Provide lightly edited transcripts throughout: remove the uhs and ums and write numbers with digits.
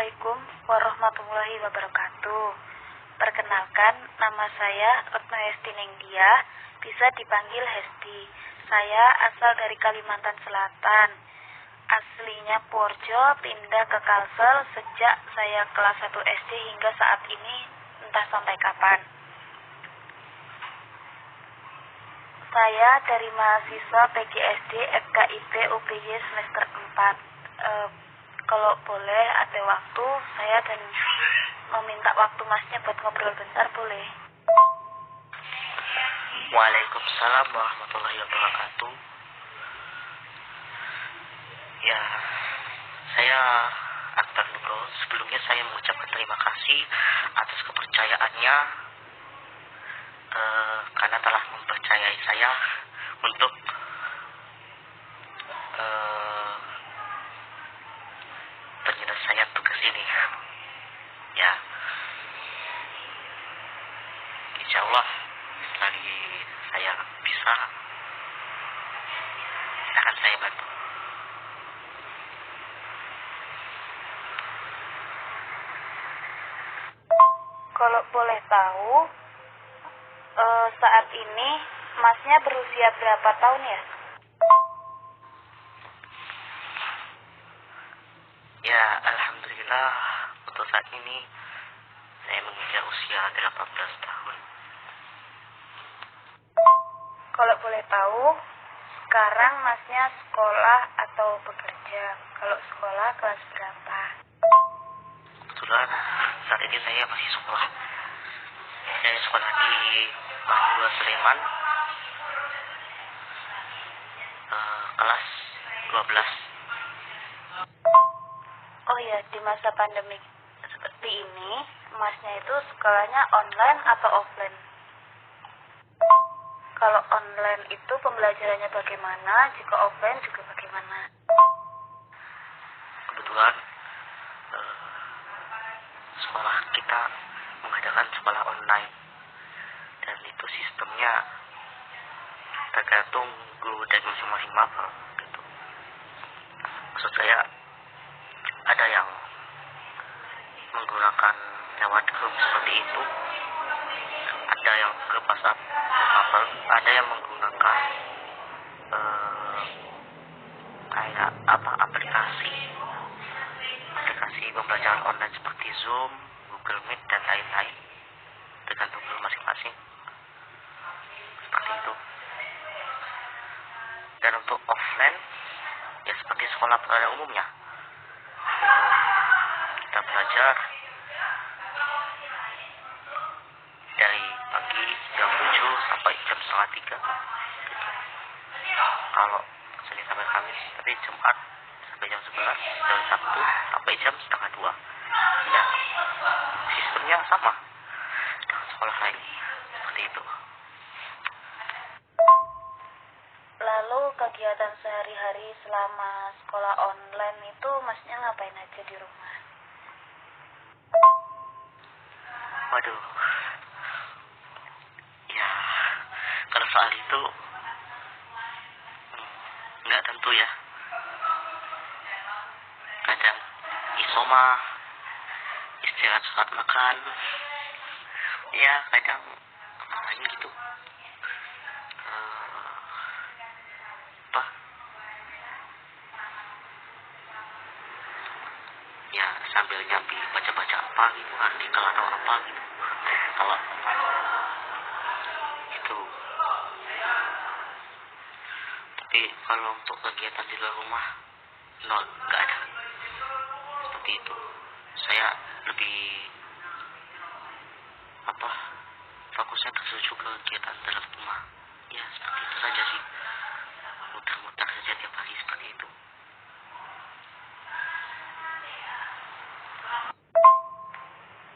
Assalamualaikum warahmatullahi wabarakatuh. Perkenalkan, nama saya Retno Hesti Nengdia, bisa dipanggil Hesti. Saya asal dari Kalimantan Selatan. Aslinya Purjo, pindah ke Kalsel sejak saya kelas 1 SD hingga saat ini, entah sampai kapan. Saya dari mahasiswa PGSD FKIP UPY semester 4. Kalau boleh ada waktu, saya dan meminta waktu masnya buat ngobrol bentar, boleh? Waalaikumsalam warahmatullahi wabarakatuh. Ya, saya Akbar Nurul. Sebelumnya saya mengucapkan terima kasih atas kepercayaannya karena telah mempercayai saya untuk penyelesaian tugas ini. Ya, insya Allah selagi saya bisa akan saya bantu. Kalau boleh tahu, saat ini masnya berusia berapa tahun ya? Ya, alhamdulillah untuk saat ini saya menginjak usia 18 tahun. Kalau boleh tahu, sekarang masnya sekolah atau bekerja? Kalau sekolah kelas berapa? Kebetulan saat ini saya masih sekolah. Saya sekolah di Mahasiswa Sleman, kelas 12. Oh ya, di masa pandemi seperti ini, masnya itu sekolahnya online atau offline? Kalau online itu pembelajarannya bagaimana? Jika offline juga bagaimana? Kebetulan sekolah kita mengadakan sekolah online, dan itu sistemnya tergantung guru dan masing-masing maba gitu. Maksud saya, ada yang menggunakan lewat grup seperti itu, ada yang ke WhatsApp, ada yang menggunakan kayak aplikasi pembelajaran online seperti Zoom, Google Meet dan lain-lain, tergantung guru masing-masing seperti itu. Dan untuk offline, ya seperti sekolah pada umumnya, kita belajar dari pagi jam 7 sampai jam setengah 3 gitu. Kalau Senin sampai Kamis, tapi Jumat sampai jam 11, dari Sabtu sampai jam setengah 2. Ya, sistemnya sama dengan sekolah lain seperti itu. Lalu kegiatan sehari-hari selama sekolah online itu masnya ngapain aja di rumah? Waduh, ya kalau soal itu nggak tentu ya. Kadang isoma, istirahat saat makan, ya kadang ngapain gitu, apa ya, sambil nyambi baca-baca apa gitu, artikel atau apa gitu. Kalau itu, tapi kalau untuk kegiatan di luar rumah, nol, nggak ada seperti itu. Saya lebih fokusnya tertuju ke kegiatan dalam rumah. Ya seperti itu saja sih, muter-muter saja tiap hari seperti itu.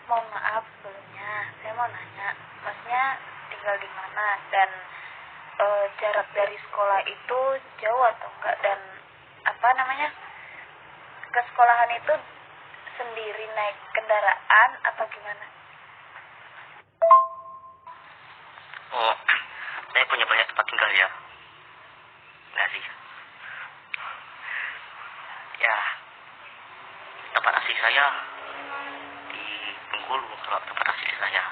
Mohon maaf sebelumnya, saya mau nanya, masnya tinggal di mana dan jarak dari sekolah itu jauh atau enggak, dan ke sekolahan itu sendiri naik kendaraan atau gimana? Oh, saya punya banyak tempat tinggal ya. Nggak sih. Ya, tempat asli saya Bengkulu kalau tempat asli saya.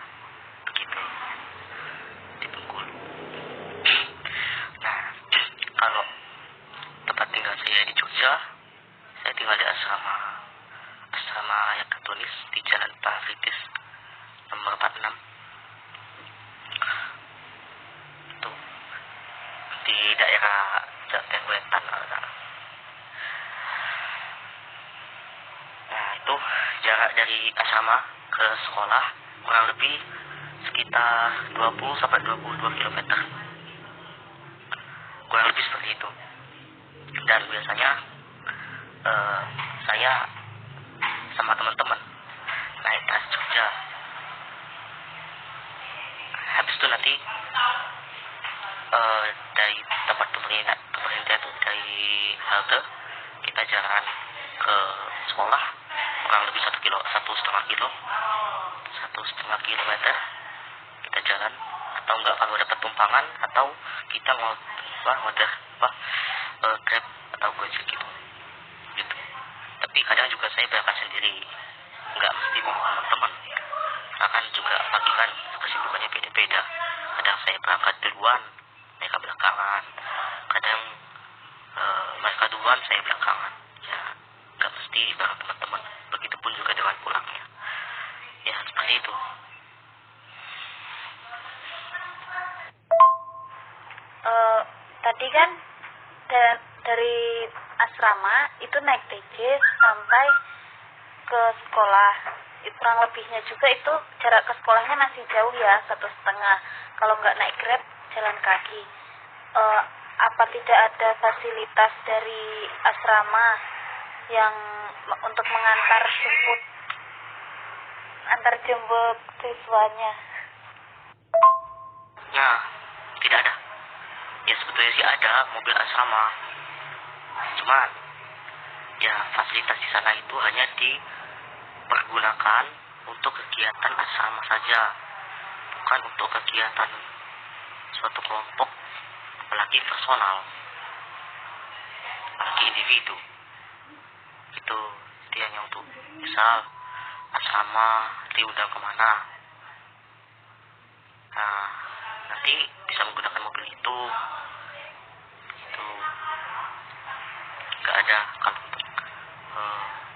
Begitu. Di Bengkulu. Nah, kalau tempat tinggal saya di Jogja, saya tinggal di asrama Ayat Katolis di Jalan Pahritis nomor 46. Itu di daerah Wetan. Nah, itu jarak dari asrama ke sekolah kurang lebih sekitar 20 sampai 22 km. Kurang lebih seperti itu. Dan biasanya saya sama teman-teman naik Trans Jogja. Habis itu nanti dari tempat pemerintah itu dari halte kita jalan ke sekolah kurang lebih 1,5 kilometer kita jalan, atau enggak kalau ada pertumpangan atau kita mau Grab atau Gojek gitu. Tapi kadang juga saya berangkat sendiri, enggak mesti bawa teman-teman. Akan juga pagi kan kesibukannya beda-beda. Kadang saya berangkat duluan, mereka belakangan. Kadang mereka duluan, saya belakangan. Ya, enggak mesti bareng teman-teman. Begitupun juga dengan pulangnya. Ya, seperti itu. Tadi kan dari asrama itu naik TJ sampai ke sekolah. Kurang lebihnya juga itu jarak ke sekolahnya masih jauh ya, 1,5. Kalau nggak naik Grab, jalan kaki. Apa tidak ada fasilitas dari asrama yang untuk antar jemput siswanya? Nah, tidak ada. Ya sebetulnya sih ada mobil asrama. Cuman ya fasilitas di sana itu hanya dipergunakan untuk kegiatan asrama saja, bukan untuk kegiatan suatu kelompok, apalagi personal, apalagi individu. Itu dia hanya untuk misal asrama diundang kemana, nah nanti bisa menggunakan mobil itu nggak ada. Kalau untuk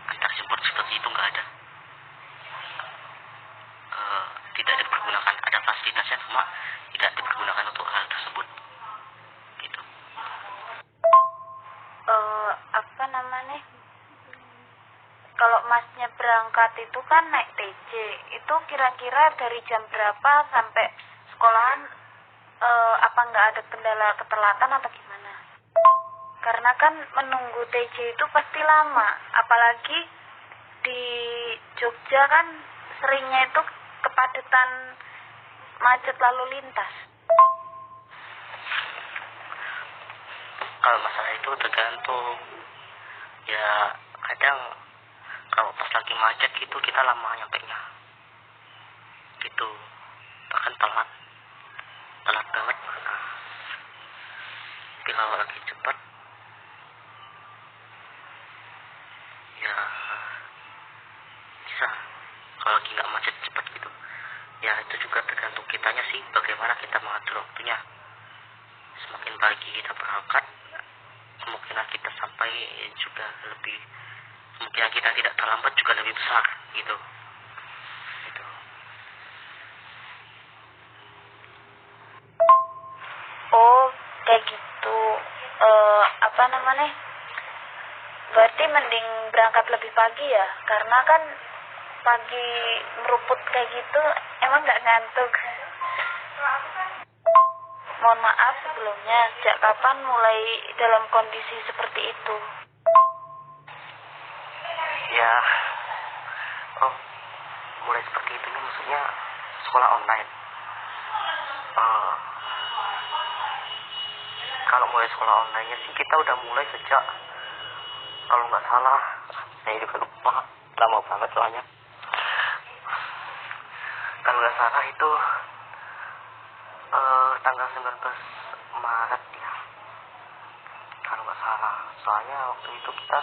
antar jemput seperti itu nggak ada. Tidak dipergunakan, ada fasilitasnya cuma tidak dipergunakan untuk hal tersebut gitu. Apa namanya, kalau masnya berangkat itu kan naik TJ, itu kira-kira dari jam berapa sampai sekolahan? Apa nggak ada kendala ketelatan atau gimana? Karena kan menunggu TJ itu pasti lama, apalagi di Jogja kan seringnya itu kepadatan macet lalu lintas. Kalau masalah itu tergantung. Ya kadang kalau pas lagi macet gitu kita lama nyampenya gitu, bahkan telat banget. Tapi kalau lagi cepat ya bisa. Kalau lagi nggak macet cepat gitu ya, itu juga tergantung kitanya sih, bagaimana kita mengatur waktunya. Semakin pagi kita berangkat, kemungkinan kita sampai juga lebih, kemungkinan kita tidak terlambat juga lebih besar gitu. Oh, kayak gitu. Apa namanya? Berarti mending berangkat lebih pagi ya, karena kan pagi meruput kayak gitu emang nggak ngantuk. Mohon maaf sebelumnya, sejak kapan mulai dalam kondisi seperti itu? Ya, mulai seperti itu nih, maksudnya sekolah online. Kalau mulai sekolah online-nya sih kita udah mulai sejak, kalau nggak salah, saya juga lupa, lama banget soalnya. Kalau nggak salah itu tanggal 19 Maret ya, kalau nggak salah. Soalnya waktu itu kita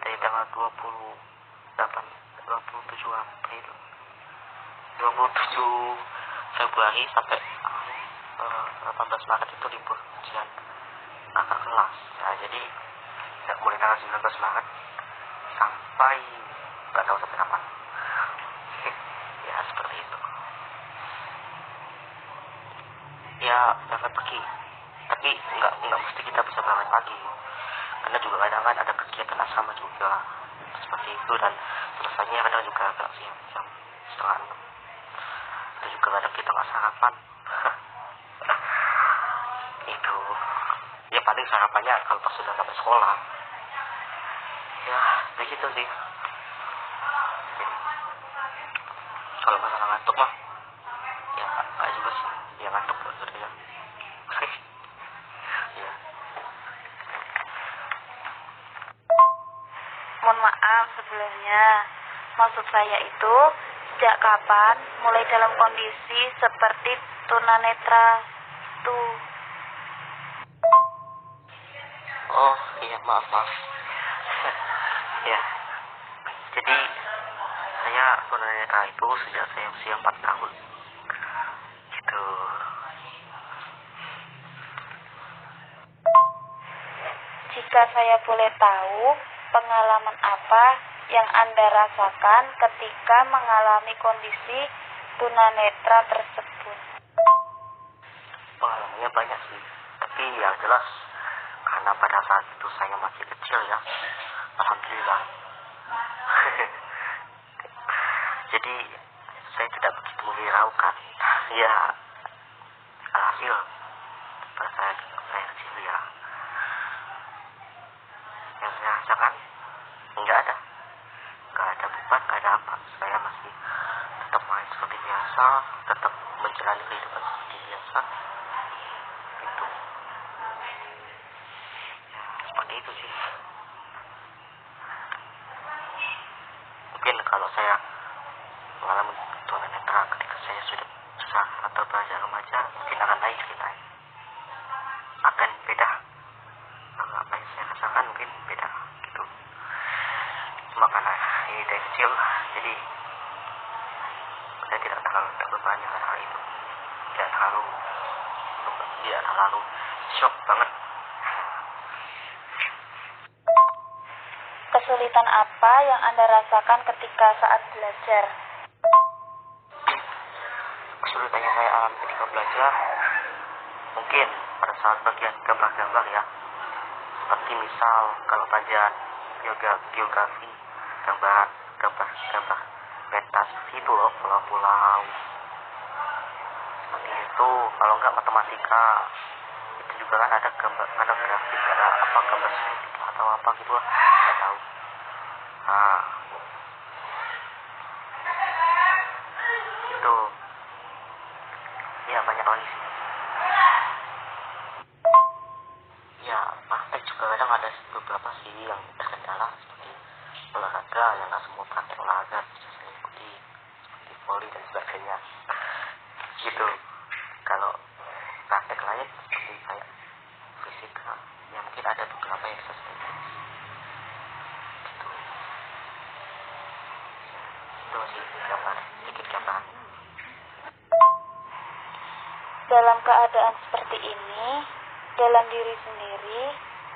dari tanggal 27 April 27 Februari sampai 18 Maret itu libur ujian kakak kelas ya, jadi ya, mulai tanggal 19 Maret sampai nggak tahu sampai kapan. Ya seperti itu. Ya berangkat pagi, tapi nggak mesti kita bisa berangkat pagi, karena juga kadang kan ada kegiatan asrama juga seperti itu, dan selesainya kadang juga agak siang jam setengah 6. Ada juga kadang kita nggak sarapan. Itu ya paling sarapannya kalau pas sudah sampai sekolah. Ya begitu sih. Jadi, kalau masalah ngantuk mah ya nggak juga sih, ya ngantuk betul ya. Ya. Mohon maaf sebelumnya. Maksud saya itu, sejak kapan mulai dalam kondisi seperti tunanetra tuh? Oh iya, maaf. Ya, jadi saya tunanetra itu sejak saya usia 4 tahun. Gitu. Jika saya boleh tahu, pengalaman apa yang Anda rasakan ketika mengalami kondisi tunanetra tersebut? Pengalamannya banyak sih, tapi yang jelas karena pada saat itu saya masih kecil ya, alhamdulillah. Jadi saya tidak begitu menghiraukan. Ya, alhasil pada saya kecil ya, yang saya rasakan nggak ada beban, nggak ada apa. Saya masih tetap main seperti biasa, tetap menjalani kehidupan seperti biasa. Itu ya seperti itu sih. Mungkin kalau saya mengalami tunanetra ketika saya sudah besar atau beranjak remaja, mungkin akan lain ceritanya, akan beda. Apa yang saya rasakan mungkin beda gitu. Cuma karena ini dari kecil, jadi saya tidak terlalu terbebani dengan hal itu, tidak terlalu shock banget. Kesulitan apa yang Anda rasakan ketika saat belajar? Kesulitan yang saya alami ketika belajar mungkin pada saat bagian gambar-gambar ya, seperti misal kalau pelajaran geografi, gambar peta seperti itu loh, pulau-pulau seperti itu. Kalau enggak matematika, itu juga kan ada gambar, ada grafik, ada apa gambar sedikit atau apa gitu lah, nggak tahu. Nah itu ya banyak lagi sih. Ya praktek juga kadang ada beberapa sih yang terkendala, seperti olahraga yang nggak semua praktek olahraga bisa saya ikuti, seperti voli dan sebagainya. Gitu. Kalau praktek lain seperti kayak fisika, ya mungkin ada beberapa yang bisa saya ikuti. Gitu. Itu sih sedikit gambaran. Dalam keadaan seperti ini, dalam diri sendiri,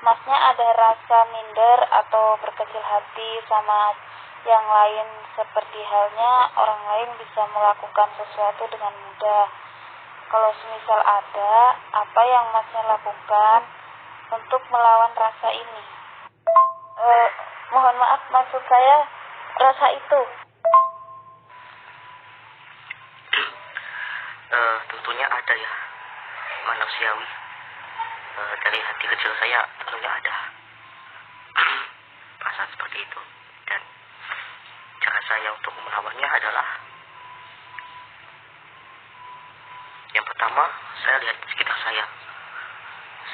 Masnya ada rasa minder atau berkecil hati sama yang lain, seperti halnya orang lain bisa melakukan sesuatu dengan mudah. Kalau semisal ada, apa yang Masnya lakukan untuk melawan rasa ini? Mohon maaf, maksud saya rasa itu. Tentunya ada ya, manusiawi. Dari hati kecil saya tentunya ada perasaan seperti itu, dan cara saya untuk melawannya adalah yang pertama, saya lihat di sekitar saya.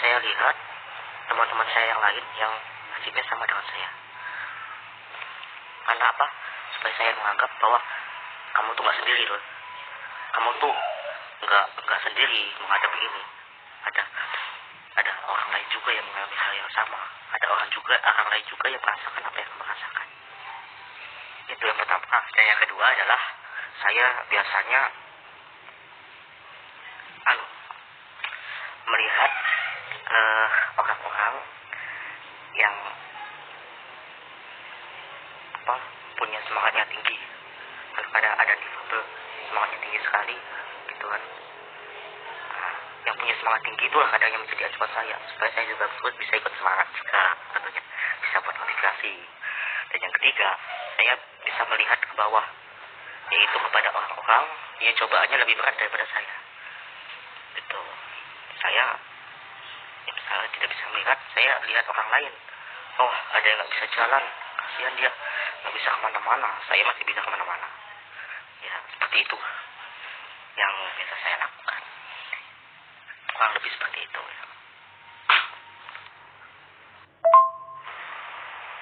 Saya lihat teman-teman saya yang lain yang nasibnya sama dengan saya. Karena apa? Supaya saya menganggap bahwa kamu tuh gak sendiri loh. Kamu tuh nggak sendiri menghadapi ini. Ada orang lain juga yang mengalami hal yang sama. Ada orang lain juga yang merasakan apa yang kamu rasakan. Itu yang pertama. Dan yang kedua adalah saya biasanya melihat orang-orang yang punya semangatnya tinggi daripada ada difabel semangatnya tinggi sekali gitu kan. Yang punya semangat tinggi itulah kadang yang menjadi acuan saya supaya saya juga bisa ikut semangat juga, tentunya bisa buat motivasi. Dan yang ketiga, saya bisa melihat ke bawah, yaitu kepada orang-orang yang cobaannya lebih berat daripada saya gitu. Saya misalnya tidak bisa melihat, saya lihat orang lain, oh ada yang nggak bisa jalan, kasihan dia nggak bisa kemana-mana, saya masih bisa kemana-mana. Ya seperti itu yang bisa saya lakukan, kurang lebih seperti itu ya.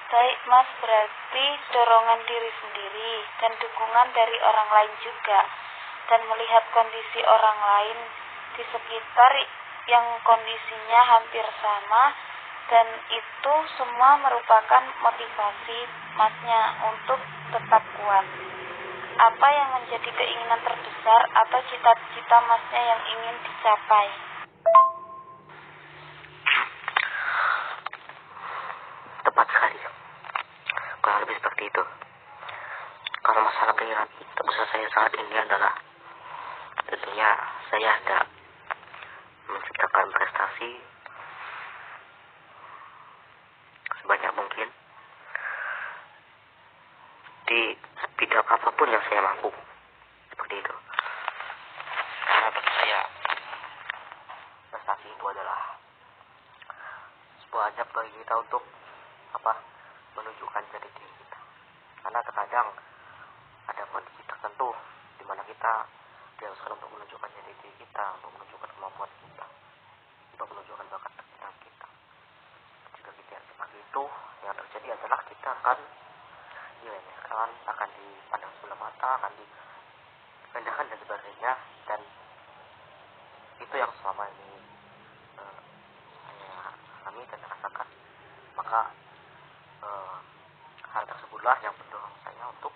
Baik Mas, berarti dorongan diri sendiri dan dukungan dari orang lain juga, dan melihat kondisi orang lain di sekitar yang kondisinya hampir sama, dan itu semua merupakan motivasi Masnya untuk tetap kuat. Apa yang menjadi keinginan terbesar atau cita-cita Masnya yang ingin dicapai? Tepat sekali, kurang lebih seperti itu. Kalau masalah keinginan terbesar saya saat ini adalah tentunya saya hendak menciptakan prestasi sebanyak mungkin di bidang apapun yang saya mampu, seperti itu. Karena bagi saya prestasi itu adalah sebuah ajak bagi kita untuk menunjukkan jati diri kita. Karena terkadang ada kondisi tertentu di mana kita diharuskan untuk menunjukkan jati diri kita, untuk menunjukkan kemampuan kita, untuk menunjukkan bakat kita. Jika kita seperti itu, yang terjadi adalah kita akan diremehkan, akan dipandang sebelah mata, akan direndahkan dan sebagainya. Dan itu yang selama ini saya alami dan rasakan. Maka hal tersebutlah yang mendorong saya untuk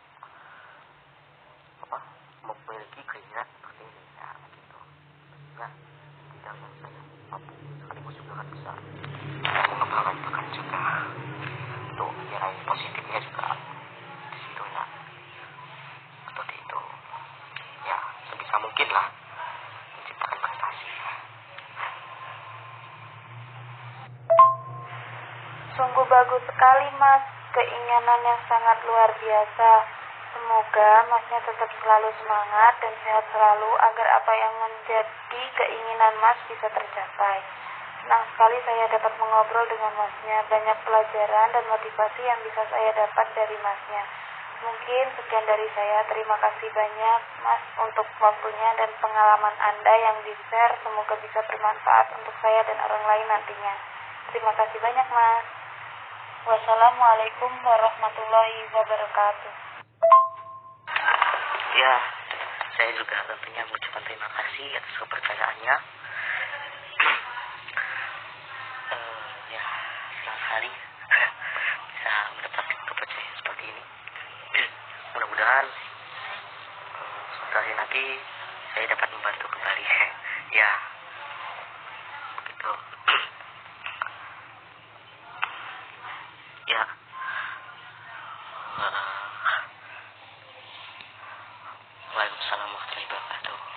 memiliki keinginan seperti ini ya, begitu. Ya, bidang yang saya mampu sekaligus juga kan bisa mengembangkan bakat juga untuk nilai positifnya juga di situ ya, seperti itu ya, sebisa mungkin lah menciptakan prestasi. Sungguh bagus sekali Mas, keinginan yang sangat luar biasa. Semoga Masnya tetap selalu semangat dan sehat selalu agar apa yang menjadi keinginan Mas bisa tercapai. Senang sekali saya dapat mengobrol dengan Masnya, banyak pelajaran dan motivasi yang bisa saya dapat dari Masnya. Mungkin sekian dari saya, terima kasih banyak Mas untuk waktunya dan pengalaman Anda yang di-share, semoga bisa bermanfaat untuk saya dan orang lain nantinya. Terima kasih banyak Mas. Wassalamualaikum warahmatullahi wabarakatuh. Ya, saya juga tentunya mengucapkan terima kasih atas kepercayaannya. Ya, senang sekali bisa mendapatkan kepercayaan seperti ini. Mudah-mudahan suatu hari nanti saya dapat membantu kembali. Ya, begitu. Ya. Waalaikumsalam warahmatullahi wabarakatuh.